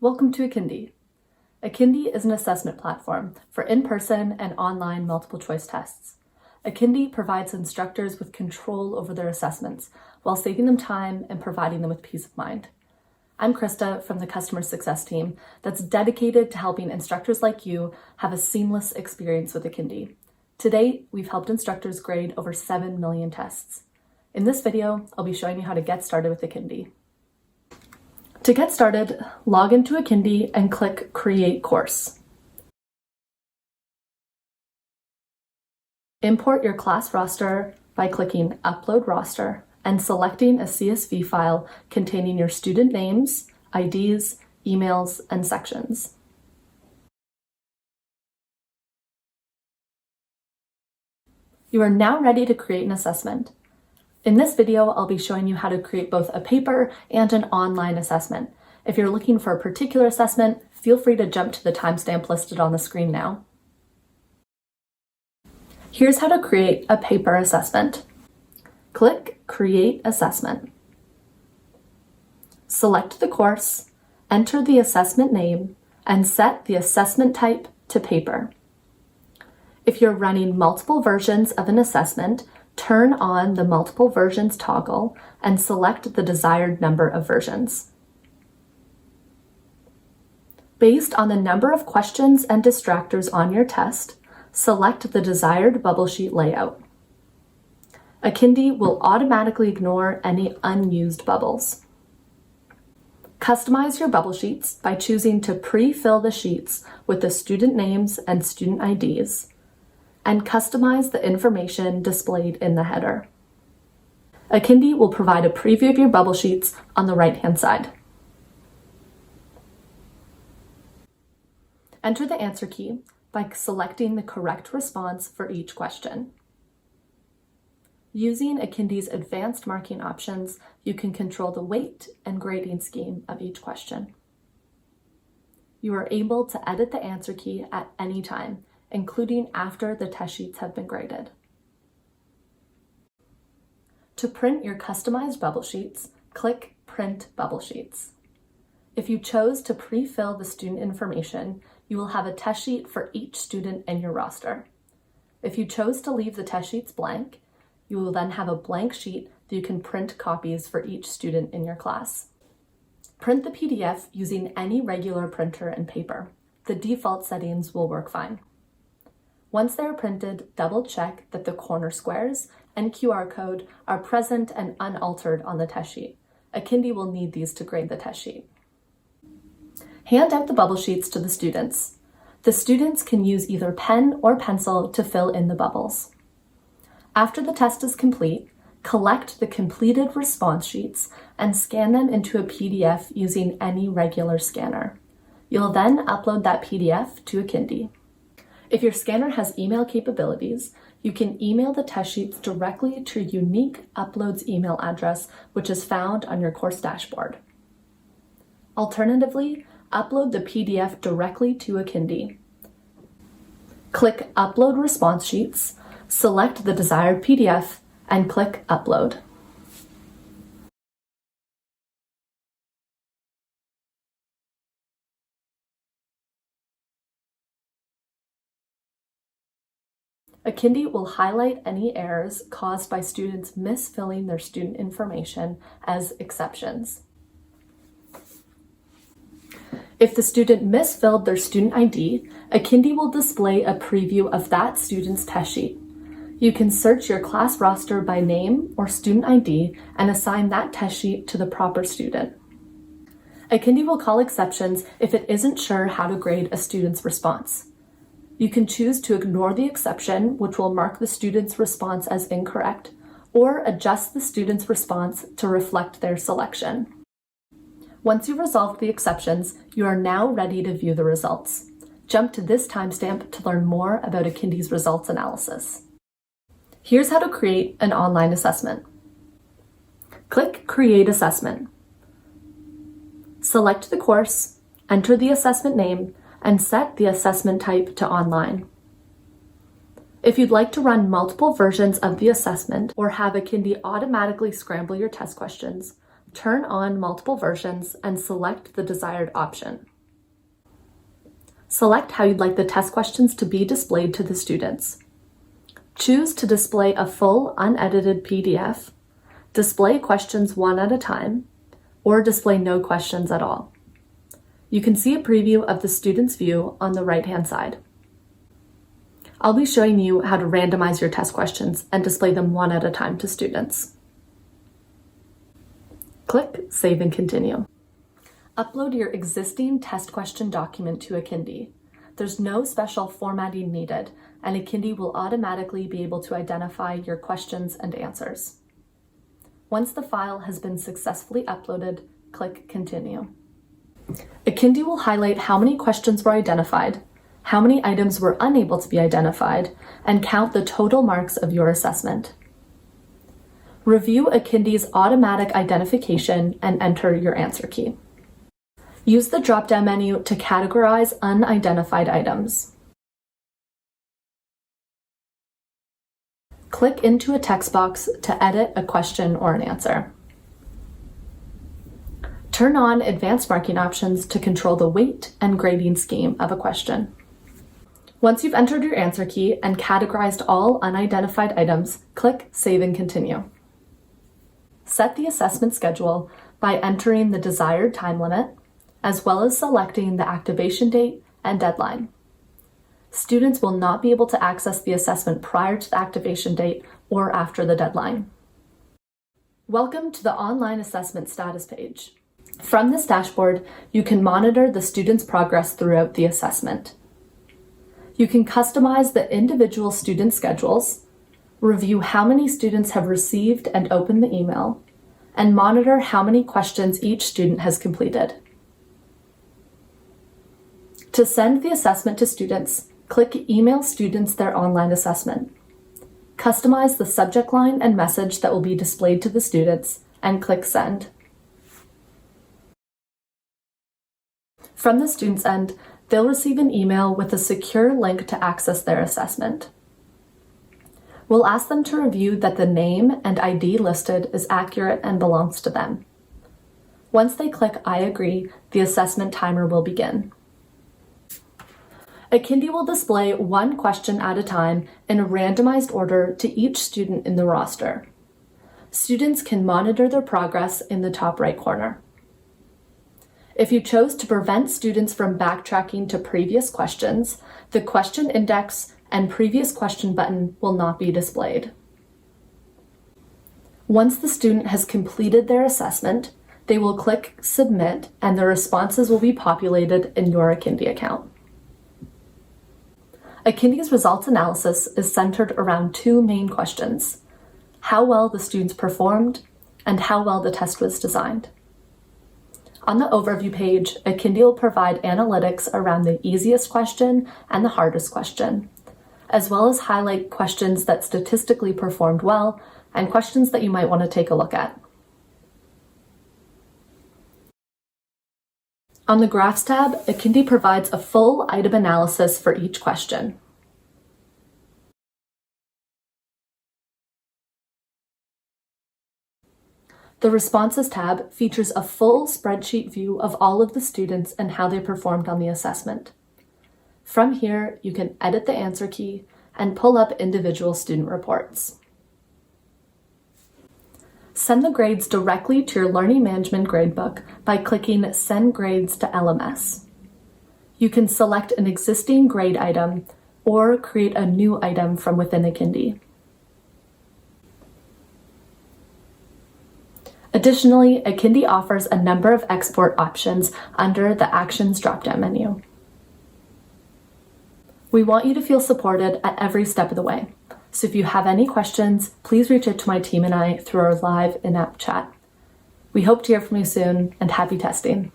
Welcome to Akindi. Akindi is an assessment platform for in-person and online multiple choice tests. Akindi provides instructors with control over their assessments while saving them time and providing them with peace of mind. I'm Krista from the customer success team that's dedicated to helping instructors like you have a seamless experience with Akindi. To date, we've helped instructors grade over 7 million tests. In this video, I'll be showing you how to get started with Akindi. To get started, log into Akindi and click Create Course. Import your class roster by clicking Upload Roster and selecting a CSV file containing your student names, IDs, emails, and sections. You are now ready to create an assessment. In this video, I'll be showing you how to create both a paper and an online assessment. If you're looking for a particular assessment, feel free to jump to the timestamp listed on the screen now. Here's how to create a paper assessment. Click Create Assessment. Select the course, enter the assessment name, and set the assessment type to paper. If you're running multiple versions of an assessment, turn on the multiple versions toggle and select the desired number of versions. Based on the number of questions and distractors on your test, select the desired bubble sheet layout. Akindi will automatically ignore any unused bubbles. Customize your bubble sheets by choosing to pre-fill the sheets with the student names and student IDs, and customize the information displayed in the header. Akindi will provide a preview of your bubble sheets on the right-hand side. Enter the answer key by selecting the correct response for each question. Using Akindi's advanced marking options, you can control the weight and grading scheme of each question. You are able to edit the answer key at any time, including after the test sheets have been graded. To print your customized bubble sheets, click Print Bubble Sheets. If you chose to pre-fill the student information, you will have a test sheet for each student in your roster. If you chose to leave the test sheets blank, you will then have a blank sheet that you can print copies for each student in your class. Print the PDF using any regular printer and paper. The default settings will work fine. Once they are printed, double-check that the corner squares and QR code are present and unaltered on the test sheet. Akindi will need these to grade the test sheet. Hand out the bubble sheets to the students. The students can use either pen or pencil to fill in the bubbles. After the test is complete, collect the completed response sheets and scan them into a PDF using any regular scanner. You'll then upload that PDF to Akindi. If your scanner has email capabilities, you can email the test sheets directly to your unique Uploads email address, which is found on your course dashboard. Alternatively, upload the PDF directly to Akindi. Click Upload Response Sheets, select the desired PDF, and click Upload. Akindi will highlight any errors caused by students misfilling their student information as exceptions. If the student misfilled their student ID, Akindi will display a preview of that student's test sheet. You can search your class roster by name or student ID and assign that test sheet to the proper student. Akindi will call exceptions if it isn't sure how to grade a student's response. You can choose to ignore the exception, which will mark the student's response as incorrect, or adjust the student's response to reflect their selection. Once you've resolved the exceptions, you are now ready to view the results. Jump to this timestamp to learn more about Akindi's results analysis. Here's how to create an online assessment. Click Create Assessment. Select the course, enter the assessment name, and set the assessment type to online. If you'd like to run multiple versions of the assessment or have Akindi automatically scramble your test questions, turn on multiple versions and select the desired option. Select how you'd like the test questions to be displayed to the students. Choose to display a full unedited PDF, display questions one at a time, or display no questions at all. You can see a preview of the student's view on the right-hand side. I'll be showing you how to randomize your test questions and display them one at a time to students. Click Save and Continue. Upload your existing test question document to Akindi. There's no special formatting needed, and Akindi will automatically be able to identify your questions and answers. Once the file has been successfully uploaded, click Continue. Akindi will highlight how many questions were identified, how many items were unable to be identified, and count the total marks of your assessment. Review Akindi's automatic identification and enter your answer key. Use the drop-down menu to categorize unidentified items. Click into a text box to edit a question or an answer. Turn on advanced marking options to control the weight and grading scheme of a question. Once you've entered your answer key and categorized all unidentified items, click Save and Continue. Set the assessment schedule by entering the desired time limit, as well as selecting the activation date and deadline. Students will not be able to access the assessment prior to the activation date or after the deadline. Welcome to the online assessment status page. From this dashboard, you can monitor the student's progress throughout the assessment. You can customize the individual student schedules, review how many students have received and opened the email, and monitor how many questions each student has completed. To send the assessment to students, click Email Students their online assessment. Customize the subject line and message that will be displayed to the students, and click Send. From the student's end, they'll receive an email with a secure link to access their assessment. We'll ask them to review that the name and ID listed is accurate and belongs to them. Once they click I agree, the assessment timer will begin. Akindi will display one question at a time in a randomized order to each student in the roster. Students can monitor their progress in the top right corner. If you chose to prevent students from backtracking to previous questions, the question index and previous question button will not be displayed. Once the student has completed their assessment, they will click Submit and their responses will be populated in your Akindi account. Akindi's results analysis is centered around two main questions: how well the students performed and how well the test was designed. On the overview page, Akindi will provide analytics around the easiest question and the hardest question, as well as highlight questions that statistically performed well and questions that you might want to take a look at. On the Graphs tab, Akindi provides a full item analysis for each question. The Responses tab features a full spreadsheet view of all of the students and how they performed on the assessment. From here, you can edit the answer key and pull up individual student reports. Send the grades directly to your Learning Management Gradebook by clicking Send Grades to LMS. You can select an existing grade item or create a new item from within Akindi. Additionally, Akindi offers a number of export options under the Actions drop-down menu. We want you to feel supported at every step of the way. So if you have any questions, please reach out to my team and I through our live in-app chat. We hope to hear from you soon, and happy testing.